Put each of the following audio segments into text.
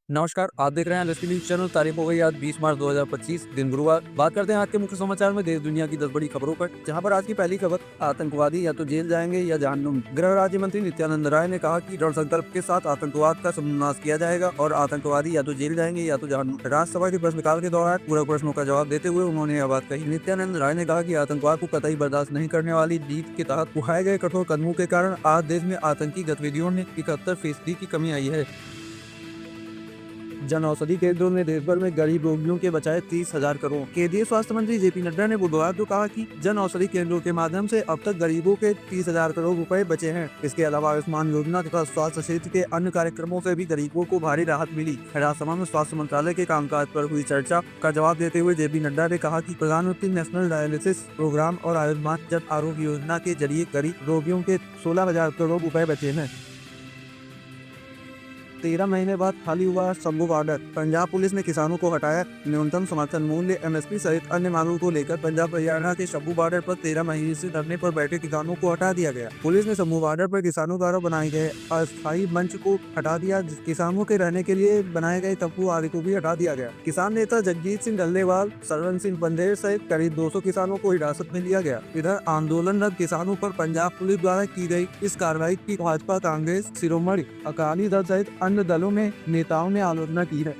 नमस्कार, आप देख रहे हैं लेट्स न्यूज चैनल। तारीख हो गई आज 20 मार्च 2025 दिन गुरुवार। बात करते हैं आज के मुख्य समाचार में देश दुनिया की 10 बड़ी खबरों पर, जहां पर आज की पहली खबर, आतंकवादी या तो जेल जाएंगे या जहन्नुम। गृह राज्य मंत्री नित्यानंद राय ने कहा कि दृढ़ संकल्प के साथ आतंकवाद का समन्वय किया जाएगा और आतंकवादी या तो जेल जाएंगे या तो जहन्नुम। राज्यसभा के प्रश्नकाल के दौरान पूरक प्रश्नों का जवाब देते हुए उन्होंने यह बात कही। नित्यानंद राय ने कहा कि आतंकवाद को कतई बर्दाश्त नहीं करने वाली नीति के तहत उठाए गए कठोर कदमों के कारण आज देश में आतंकी गतिविधियों में 71% की कमी आई है। जन औषधि केंद्रों ने देश भर में गरीब रोगियों के बचाए 30,000 करोड़। केंद्रीय स्वास्थ्य मंत्री जेपी नड्डा ने बुधवार को कहा कि जन औषधि केंद्रों के माध्यम से अब तक गरीबों के 30,000 करोड़ रुपए बचे हैं। इसके अलावा आयुष्मान योजना तथा स्वास्थ्य क्षेत्र के अन्य कार्यक्रमों से भी गरीबों को भारी राहत मिली। राज्यसभा में स्वास्थ्य मंत्रालय के कामकाज पर हुई चर्चा का जवाब देते हुए जेपी नड्डा ने कहा कि प्रधानमंत्री नेशनल डायलिसिस प्रोग्राम और आयुष्मान जन आरोग्य योजना के जरिए गरीब रोगियों के 16,000 करोड़ रुपए बचे हैं। 13 महीने बाद खाली हुआ शंभू बॉर्डर। पंजाब पुलिस ने किसानों को हटाया न्यूनतम समर्थन मूल्य एमएसपी सहित अन्य मांगों को लेकर पंजाब हरियाणा के शंभू बॉर्डर पर 13 महीने से धरने पर बैठे किसानों को हटा दिया गया। पुलिस ने शंभू बॉर्डर पर किसानों द्वारा बनाए गए अस्थायी मंच को हटा दिया। किसानों के रहने के लिए बनाए गए तंबू आदि को भी हटा दिया गया। किसान नेता जगजीत सिंह डल्लेवाल, सरवन सिंह बंदेर सहित करीब 200 किसानों को हिरासत में लिया गया। इधर आंदोलनरत किसानों पर पंजाब पुलिस द्वारा की गई इस कार्रवाई की भाजपा, कांग्रेस, शिरोमणि अकाली दल सहित अन्य दलों में नेताओं ने आलोचना की है।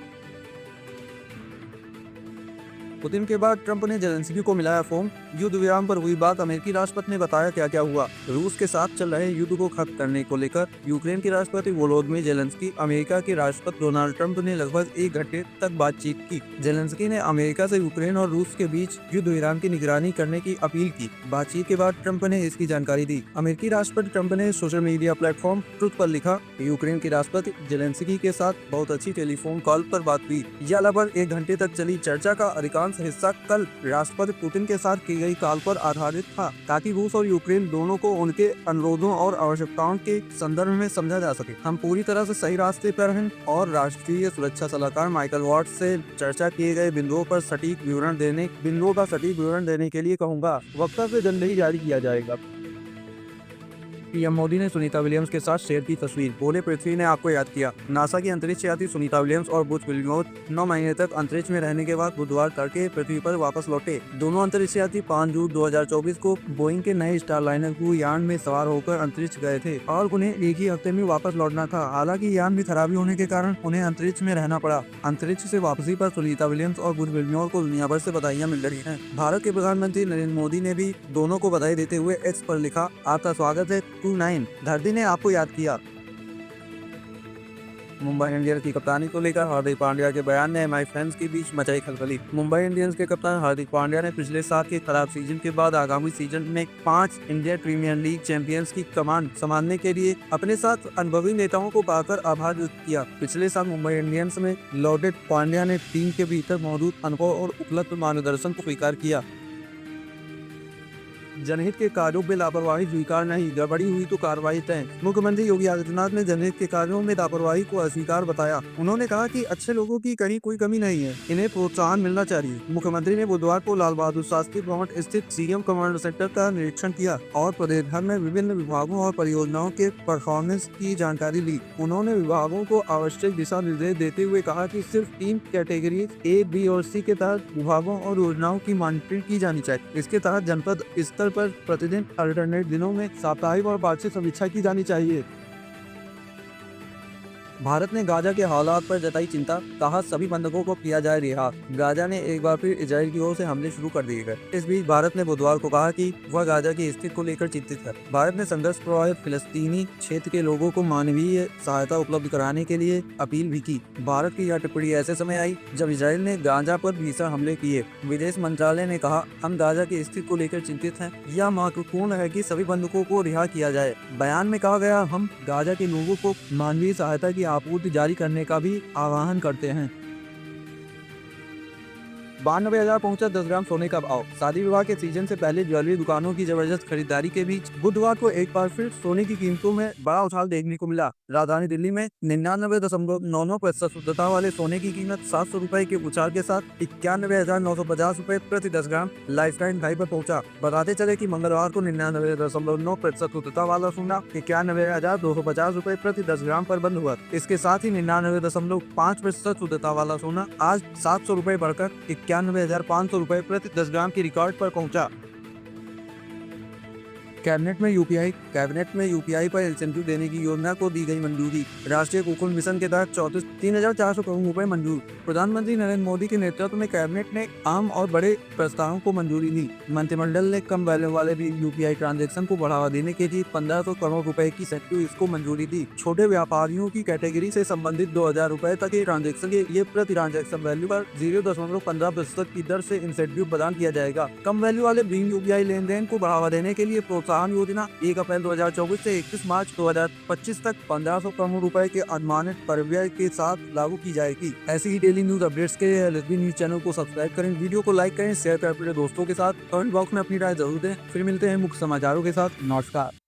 पुतिन के बाद ट्रंप ने जेलेंस्की को मिलाया फोन। युद्ध विराम पर हुई बात, अमेरिकी राष्ट्रपति ने बताया क्या क्या हुआ। रूस के साथ चल रहे युद्ध को खत्म करने को लेकर यूक्रेन के राष्ट्रपति वोलोदिमीर जेलेंस्की, अमेरिका के राष्ट्रपति डोनाल्ड ट्रंप ने लगभग 1 घंटे तक बातचीत की। जेलेंस्की ने अमेरिका से यूक्रेन और रूस के बीच युद्ध विराम की निगरानी करने की अपील की। बातचीत के बाद ट्रंप ने इसकी जानकारी दी। अमेरिकी राष्ट्रपति ट्रंप ने सोशल मीडिया प्लेटफॉर्म ट्रुथ पर लिखा, यूक्रेन के राष्ट्रपति जेलेंस्की के साथ बहुत अच्छी टेलीफोन कॉल पर बात हुई। यह लगभग 1 घंटे तक चली चर्चा का अधिकांश हिस्सा कल राष्ट्रपति पुतिन के साथ की गई कॉल पर आधारित था, ताकि रूस और यूक्रेन दोनों को उनके अनुरोधों और आवश्यकताओं के संदर्भ में समझा जा सके। हम पूरी तरह से सही रास्ते पर हैं और राष्ट्रीय सुरक्षा सलाहकार माइकल वॉट्स से चर्चा किए गए बिंदुओं का सटीक विवरण देने के लिए कहूँगा। वक्तव्य से जल्द ही जारी किया जाएगा। पीएम मोदी ने सुनीता विलियम्स के साथ शेयर की तस्वीर, बोले पृथ्वी ने आपको याद किया। नासा की अंतरिक्ष यात्री सुनीता विलियम्स और बुच विलियम्स 9 महीने तक अंतरिक्ष में रहने के बाद बुधवार तड़के पृथ्वी पर वापस लौटे। दोनों अंतरिक्ष यात्री 5 जून 2024 को बोइंग के नए स्टारलाइनर क्रू यान में सवार होकर अंतरिक्ष गए थे और उन्हें एक ही हफ्ते में वापस लौटना था। हालांकि यान में खराबी होने के कारण उन्हें अंतरिक्ष में रहना पड़ा। अंतरिक्ष से वापसी पर सुनीता विलियम्स और बुच विलियम्स को दुनिया भर से बधाइयां मिल रही हैं। भारत के प्रधानमंत्री नरेंद्र मोदी ने भी दोनों को बधाई देते हुए एक्स पर लिखा, आपका स्वागत है 29, धरती ने आपको याद किया। मुंबई इंडियंस की कप्तानी को लेकर हार्दिक पांड्या के बयान ने एमआई फैंस के बीच मचाई खलबली। मुंबई इंडियंस के कप्तान हार्दिक पांड्या ने पिछले साल के खराब सीजन के बाद आगामी सीजन में 5 इंडियन प्रीमियर लीग चैंपियंस की कमान संभालने के लिए अपने साथ अनुभवी नेताओं को पाकर आभार व्यक्त किया। पिछले साल मुंबई इंडियंस में लौटे पांड्या ने टीम के भीतर मौजूद अनुभव और उपलब्ध मार्गदर्शन को स्वीकार किया। जनहित के कार्यों में लापरवाही स्वीकार नहीं, गड़बड़ी हुई तो कार्रवाई तय। मुख्यमंत्री योगी आदित्यनाथ ने जनहित के कार्यों में लापरवाही को अस्वीकार बताया। उन्होंने कहा कि अच्छे लोगों की कहीं कोई कमी नहीं है, इन्हें प्रोत्साहन मिलना चाहिए। मुख्यमंत्री ने बुधवार को लाल बहादुर शास्त्री भवन स्थित सीएम कमांड सेंटर का निरीक्षण किया और प्रदेश भर में विभिन्न विभागों और परियोजनाओं के परफॉर्मेंस की जानकारी ली। उन्होंने विभागों को आवश्यक दिशा निर्देश देते हुए कहा कि सिर्फ 3 कैटेगरी A, B और C के तहत विभागों और योजनाओं की मॉनिटरिंग की जानी चाहिए। इसके तहत जनपद स्तर पर प्रतिदिन अल्टरनेट दिनों में साप्ताहिक और वार्षिक समीक्षा की जानी चाहिए। भारत ने गाजा के हालात पर जताई चिंता, कहा सभी बंधकों को किया जाए रिहा। गाजा ने एक बार फिर इजराइल की ओर से हमले शुरू कर दिए गए। इस बीच भारत ने बुधवार को कहा कि वह गाजा की स्थिति को लेकर चिंतित है। भारत ने संघर्ष प्रभावित फिलिस्तीनी क्षेत्र के लोगों को मानवीय सहायता उपलब्ध कराने के लिए अपील भी की। भारत की यह टिप्पणी ऐसे समय आई जब इजराइल ने गाजा पर भीषण हमले किए। विदेश मंत्रालय ने कहा, हम गाजा की स्थिति को लेकर चिंतित हैं। यह महत्वपूर्ण है कि सभी बंधकों को रिहा किया जाए। बयान में कहा गया, हम गाजा के लोगों को मानवीय सहायता की आपूर्ति जारी करने का भी आह्वान करते हैं। 92,000 पहुंचा 10 ग्राम सोने का भाव। शादी विवाह के सीजन से पहले ज्वेलरी दुकानों की जबरदस्त खरीदारी के बीच बुधवार को एक बार फिर सोने की कीमतों में बड़ा उछाल देखने को मिला। राजधानी दिल्ली में 99.99% शुद्धता वाले सोने की कीमत 700 रुपए के उछाल के साथ 91,950 रुपए प्रति 10 ग्राम लाइफ टाइम हाई पर पहुंचा। बताते चले कि मंगलवार को 99.9% शुद्धता वाला सोना 91,250 रुपए प्रति 10 ग्राम पर बंद हुआ। इसके साथ ही 99.5% शुद्धता वाला सोना आज 700 रुपए बढ़कर 91,500 रुपए प्रति 10 ग्राम की रिकॉर्ड पर पहुंचा। कैबिनेट में यूपीआई पर इंसेंटिव देने की योजना को दी गई मंजूरी। राष्ट्रीय कुशल मिशन के तहत 3,400 करोड़ रुपए मंजूर। प्रधानमंत्री नरेंद्र मोदी के नेतृत्व में कैबिनेट ने आम और बड़े प्रस्तावों को मंजूरी दी। मंत्रिमंडल ने कम वैल्यू वाले भी यूपीआई ट्रांजैक्शन को बढ़ावा देने के लिए 1500 करोड़ रुपए की इंसेंटिव को मंजूरी दी। छोटे व्यापारियों की कैटेगरी से संबंधित 2,000 रुपए तक के ट्रांजैक्शन के लिए प्रति ट्रांजैक्शन वैल्यू पर 0.15% की दर से इंसेंटिव प्रदान किया जाएगा। कम वैल्यू वाले भीम यूपीआई लेन देन को बढ़ावा देने के लिए प्रोत्साहन योजना 1 अप्रैल 2024 से 31 मार्च 2025 तक 1500 करोड़ रुपए के अनुमानित परिव्यय के साथ लागू की जाएगी। ऐसी ही डेली न्यूज अपडेट्स के लिए एलएसबी न्यूज चैनल को सब्सक्राइब करें, वीडियो को लाइक करें, शेयर करें अपने दोस्तों के साथ, कमेंट बॉक्स में अपनी राय जरूर दें। फिर मिलते हैं मुख्य समाचारों के साथ। नमस्कार।